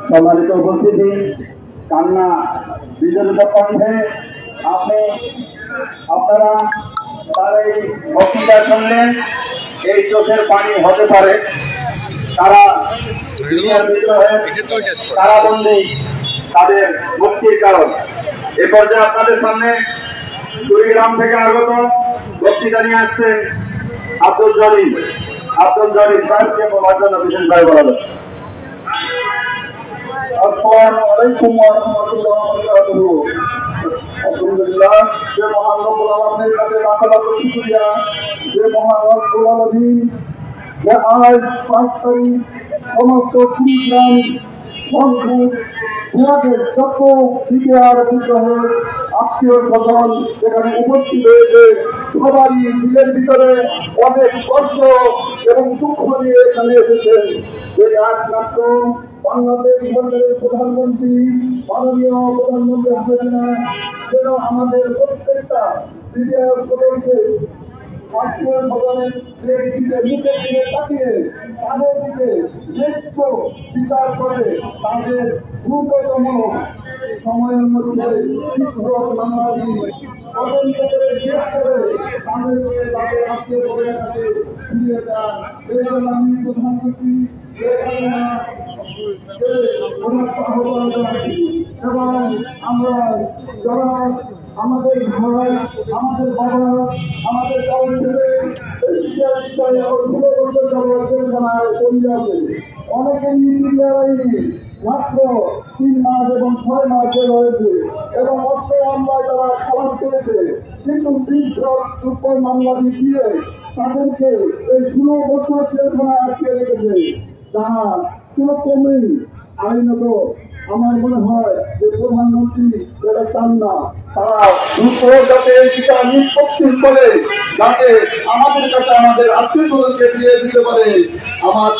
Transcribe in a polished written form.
সম্মানিত উপস্থিতি, কান্না বিজড়িত কণ্ঠে আপনারা তার এই বক্তৃতা শুনলেন। এই চোখের পানি হতে পারে তারা দুনিয়ার বিদ্রোহে কারাবন্দী, তাদের মুক্তির কারণ। এ পর্যায়ে আপনাদের সামনে কুড়িগ্রাম থেকে আগত বক্তৃতা নিয়ে আসছেন আব্দুল জলিল সাহেবকে বলার জন্য বিশেষভাবে বলা যাচ্ছে। আসসালামু আলাইকুম ওয়া রাহমাতুল্লাহি ওয়া বারাকাতুহু। আলহামদুলিল্লাহ, যে মহান রব্বুল আলামিনের কাছে লাখ লাখ শুকরিয়া, যে মহান রব্বুল আলামিন যে আজ 5 তারিখ সমস্ত কুড়িগ্রাম বন্ধু বিভাগের যত বিদ্যার বিগ্রহের আত্মীয় স্বজন এখানে উপস্থিত হয়েছে, সবারই দিলের ভিতরে অনেক কষ্ট এবং দুঃখ নিয়ে এখানে এসেছেন। যে একমাত্র বাংলাদেশ সরকারের প্রধানমন্ত্রী মাননীয় প্রধানমন্ত্রী হাসিনা যেন আমাদের প্রত্যেকটা বিদ্যার সদস্যের আত্মীয় স্বজনের মুখের দিকে তাকিয়ে তাদের দিকে ন্যায্য বিচার করে তাদের দ্রুততম সময়ের মধ্যে শিক্ষক বাংলাদেশ তদন্ত করে শেষ করে তাদেরকে তাদের আত্মীয় স্বজনের কাছে ফিরিয়ে দেন। এই জন্য আমি প্রধানমন্ত্রী এবং আমরা যারা আমাদের ভাই, আমাদের বাবা, আমাদের কারণ থেকে অনেকেই মাত্র 3 মাস এবং 6 মাসে রয়েছে এবং অস্ত্র মামলায় তারা খালাস করেছে, কিন্তু 20 মামলা দিয়ে তাদেরকে এই 16 বছর জেলখানায় আটকে রেখেছে। তারা কোনো কমেই আইনত আমার মনে হয় যে প্রধানমন্ত্রী এটা চান না, তারা দ্রুত যাতে এই বিচার নিষ্পত্তি করে যাতে আমাদের কাছে আমাদের আত্মীয় স্বজনকে দিয়ে দিতে পারে। আমার